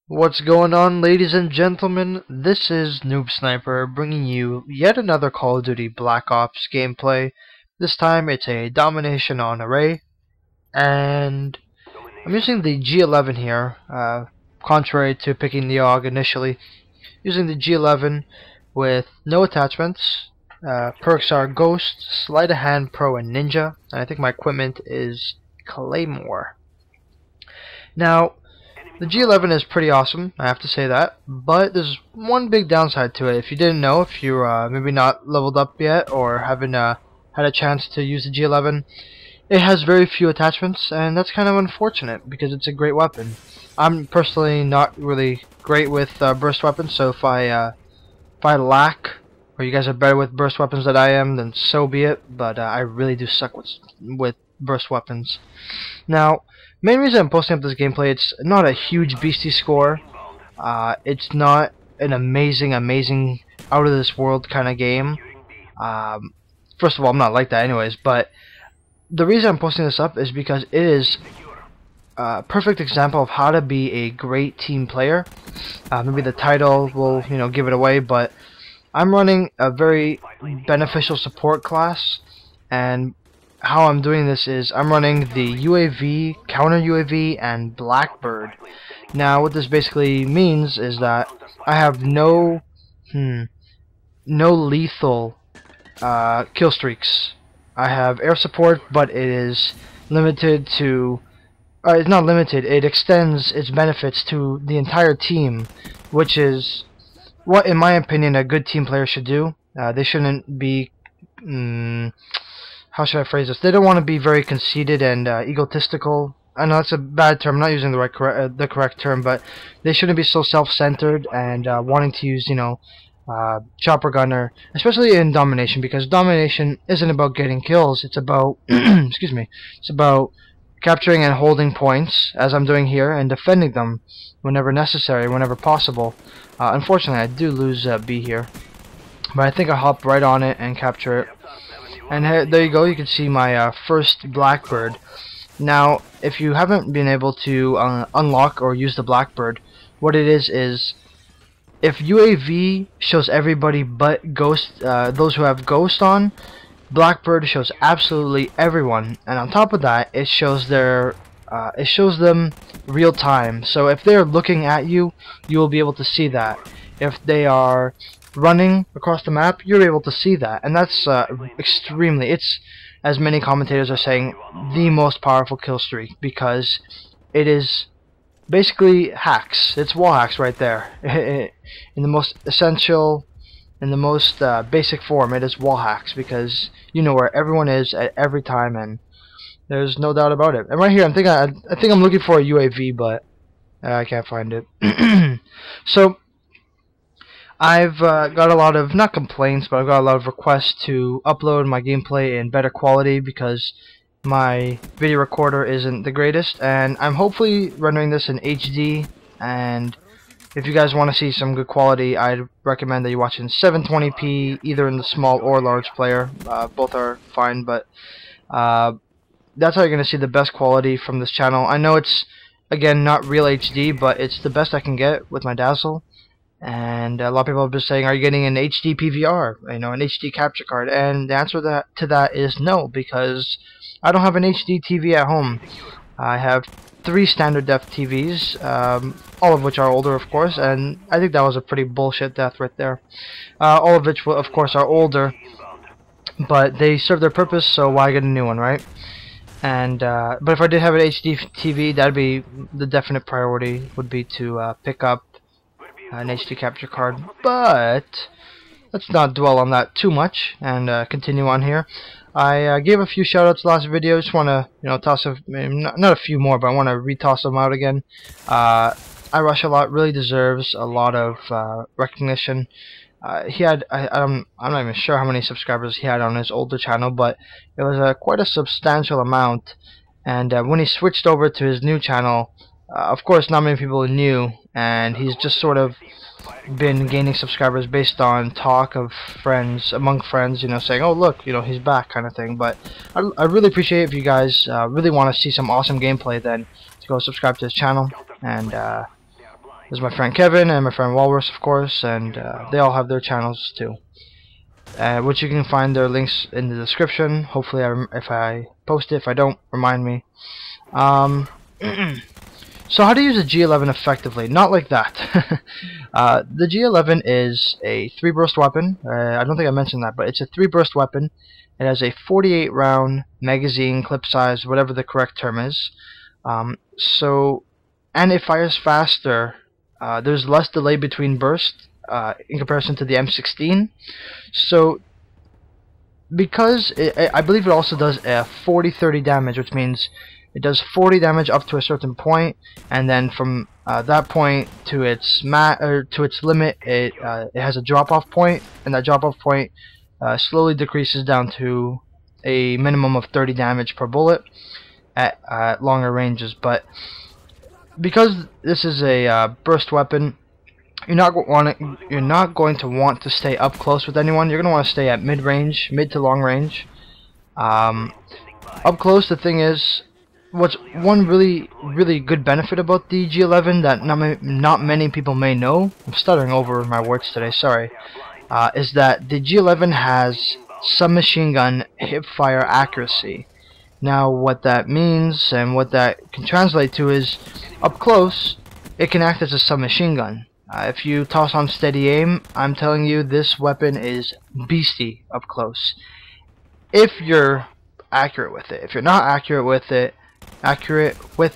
What's going on, ladies and gentlemen? This is NoobSniper bringing you yet another Call of Duty Black Ops gameplay. This time it's a Domination on Array, and I'm using the G11 here, contrary to picking the AUG initially. Using the G11 with no attachments. Perks are Ghost, Sleight of Hand, Pro, and Ninja, and I think my equipment is Claymore. Now, the G11 is pretty awesome, I have to say that, but there's one big downside to it. If you didn't know, if you're maybe not leveled up yet or haven't had a chance to use the G11, it has very few attachments, and that's kind of unfortunate because it's a great weapon. I'm personally not really great with burst weapons, so if I lack, or you guys are better with burst weapons than I am, then so be it, but I really do suck with burst weapons. Now, main reason I'm posting up this gameplay, it's not a huge beastie score. It's not an amazing out of this world kind of game. First of all, I'm not like that anyways, but the reason I'm posting this up is because it is a perfect example of how to be a great team player. Maybe the title will, give it away, but I'm running a very beneficial support class, and how I'm doing this is I'm running the UAV, counter UAV, and Blackbird. Now, what this basically means is that I have no lethal Killstreaks. I have air support, but it is limited to. It's not limited. It extends its benefits to the entire team, which is what, in my opinion, a good team player should do. They shouldn't be. How should I phrase this? They don't want to be very conceited and egotistical. I know that's a bad term. I'm not using the correct term, but they shouldn't be so self-centered and wanting to use, chopper gunner, especially in Domination, because Domination isn't about getting kills. It's about, excuse me, it's about capturing and holding points, as I'm doing here, and defending them whenever necessary, whenever possible. Unfortunately, I do lose B here, but I think I hop right on it and capture it. And there you go, you can see my first Blackbird. Now, if you haven't been able to unlock or use the Blackbird, what it is if UAV shows everybody but Ghost, those who have Ghost on, Blackbird shows absolutely everyone. And on top of that, it shows them real time. So if they're looking at you, you will be able to see that. If they are running across the map, you're able to see that, and that's extremely, it's, as many commentators are saying, the most powerful kill streak, because it is basically hacks. It's wall hacks right there. In the most essential, in the most basic form, it is wall hacks, because you know where everyone is at every time, and there's no doubt about it. And right here, I think I'm looking for a UAV, but I can't find it. So I've got a lot of, not complaints, but I've got a lot of requests to upload my gameplay in better quality because my video recorder isn't the greatest, and I'm hopefully rendering this in HD. And if you guys want to see some good quality, I'd recommend that you watch in 720p, either in the small or large player. Both are fine, but that's how you're going to see the best quality from this channel. I know it's, again, not real HD, but it's the best I can get with my Dazzle. And a lot of people have been saying, are you getting an HD PVR, an HD capture card? And the answer to that is no, because I don't have an HD TV at home. I have 3 standard def TVs, all of which are older, of course, and I think that was a pretty bullshit death right there. All of which, of course, are older, but they serve their purpose, so why get a new one, right? And but if I did have an HD TV, that'd be the definite priority, would be to pick up an HD capture card. But let's not dwell on that too much and continue on here. I gave a few shoutouts last video. Just want to toss not a few more, but I want to retoss them out again. I Rush a Lot really deserves a lot of recognition. He had I'm not even sure how many subscribers he had on his older channel, but it was quite a substantial amount. And when he switched over to his new channel, of course, not many people knew, and he's just sort of been gaining subscribers based on talk of friends, among friends, saying, oh look, he's back, kind of thing. But I really appreciate if you guys really want to see some awesome gameplay, then to go subscribe to his channel and There's my friend Kevin and my friend Walrus, of course, and they all have their channels too. Which you can find their links in the description. Hopefully, if I post it, if I don't, remind me. So how to use a G11 effectively? Not like that. The G11 is a 3-burst weapon. I don't think I mentioned that, but it's a 3-burst weapon. It has a 48 round magazine, clip size, whatever the correct term is. And it fires faster. There's less delay between bursts in comparison to the M16. So because I believe it also does a 40-30 damage, which means it does 40 damage up to a certain point, and then from that point to its limit, it has a drop-off point, and that drop-off point slowly decreases down to a minimum of 30 damage per bullet at longer ranges. But because this is a burst weapon, you're not going to want to stay up close with anyone. You're going to want to stay at mid to long range. Up close, the thing is, what's one really good benefit about the G11 that not many people may know, I'm stuttering over my words today, sorry, is that the G11 has submachine gun hipfire accuracy. Now what that means and what that can translate to is, up close, it can act as a submachine gun. If you toss on steady aim, I'm telling you, this weapon is beastie up close. If you're accurate with it. If you're not accurate with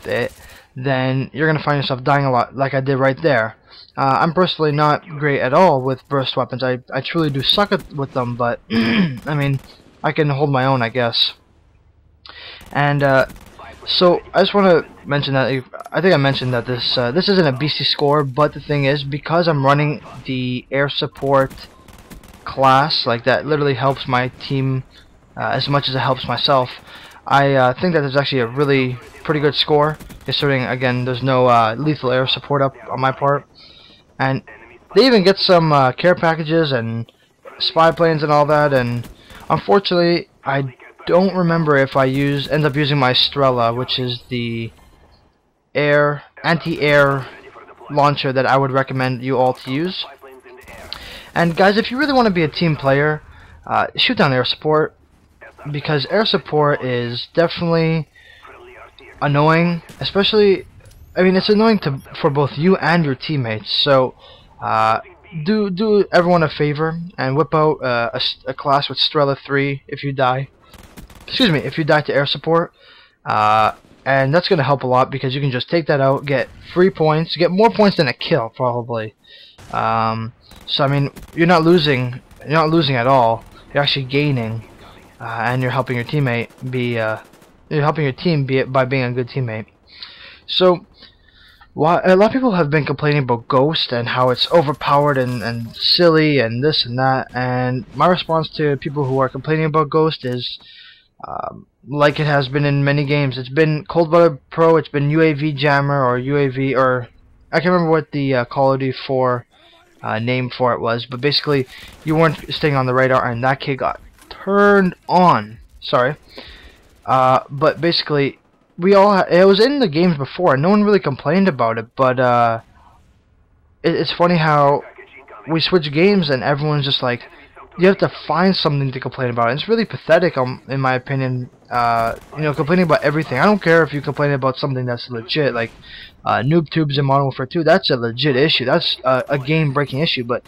it, then you're gonna find yourself dying a lot, like I did right there. I'm personally not great at all with burst weapons. I truly do suck with them, but I mean, I can hold my own, I guess. And so I just want to mention that I think I mentioned that this isn't a beastie score, but the thing is, because I'm running the air support class, like that literally helps my team as much as it helps myself. I think that is actually a really pretty good score, considering again there's no lethal air support up on my part, and they even get some care packages and spy planes and all that. And unfortunately, I don't remember if I end up using my Strela, which is the anti-air launcher that I would recommend you all to use. And guys, if you really want to be a team player, shoot down air support, because air support is definitely annoying. Especially, I mean, it's annoying for both you and your teammates. So do everyone a favor and whip out a class with Strela 3 if you die. Excuse me, if you die to air support, and that's gonna help a lot, because you can just take that out, get free points, get more points than a kill probably. So I mean, you're not losing at all. You're actually gaining, and you're helping your teammate be you're helping your team by being a good teammate. So a lot of people have been complaining about Ghost and how it's overpowered and silly and this and that, and my response to people who are complaining about Ghost is, like it has been in many games, it's been Cold Blooded Pro, it's been UAV Jammer or UAV, or I can't remember what the Call of Duty 4 name for it was, but basically you weren't staying on the radar and that kid got turned on. Sorry, but basically it was in the games before and no one really complained about it, but it's funny how we switch games and everyone's just like, you have to find something to complain about. And it's really pathetic, in my opinion. You know, complaining about everything. I don't care if you complain about something that's legit, like noob tubes in Modern Warfare 2. That's a legit issue. That's a game-breaking issue. But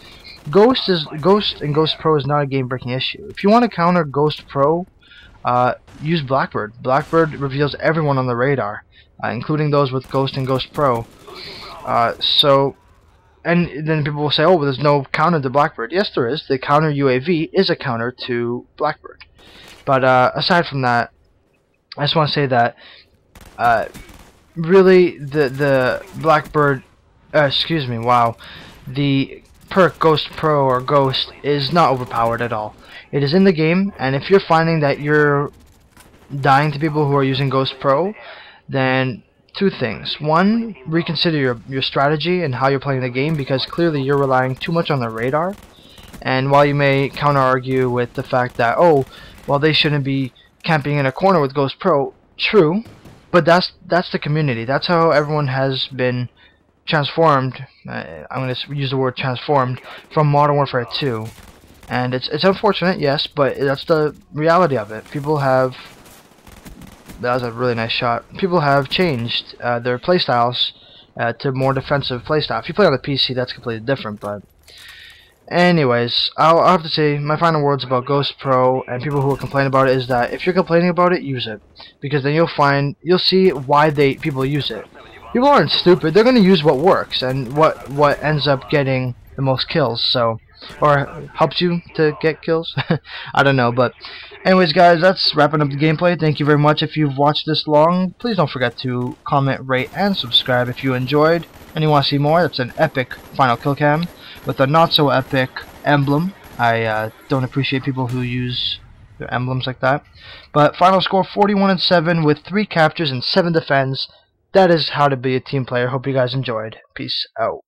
Ghost and Ghost Pro is not a game-breaking issue. If you want to counter Ghost Pro, use Blackbird. Blackbird reveals everyone on the radar, including those with Ghost and Ghost Pro. And then people will say, oh, well, there's no counter to Blackbird. Yes, there is. The counter UAV is a counter to Blackbird. But aside from that, I just want to say that really the Blackbird, excuse me, wow, the perk Ghost Pro or Ghost is not overpowered at all. It is in the game, and if you're finding that you're dying to people who are using Ghost Pro, then two things. One, reconsider your strategy and how you're playing the game, because clearly you're relying too much on the radar. And while you may counter-argue with the fact that, oh, well, they shouldn't be camping in a corner with Ghost Pro, true, but that's the community. That's how everyone has been transformed. I'm going to use the word transformed from Modern Warfare 2, and it's unfortunate, yes, but that's the reality of it. People have that was a really nice shot. People have changed their playstyles to more defensive playstyle. If you play on the PC, that's completely different. But anyways, I'll have to say my final words about Ghost Pro and people who complain about it is that if you're complaining about it, use it, because then you'll see why people use it. People aren't stupid. They're going to use what works and what ends up getting the most kills. So, or helps you to get kills. I don't know, but anyways, guys, that's wrapping up the gameplay. Thank you very much. If you've watched this long, please don't forget to comment, rate, and subscribe if you enjoyed. And you want to see more? That's an epic final kill cam with a not so epic emblem. I don't appreciate people who use their emblems like that. But final score 41-7 with 3 captures and 7 defends. That is how to be a team player. Hope you guys enjoyed. Peace out.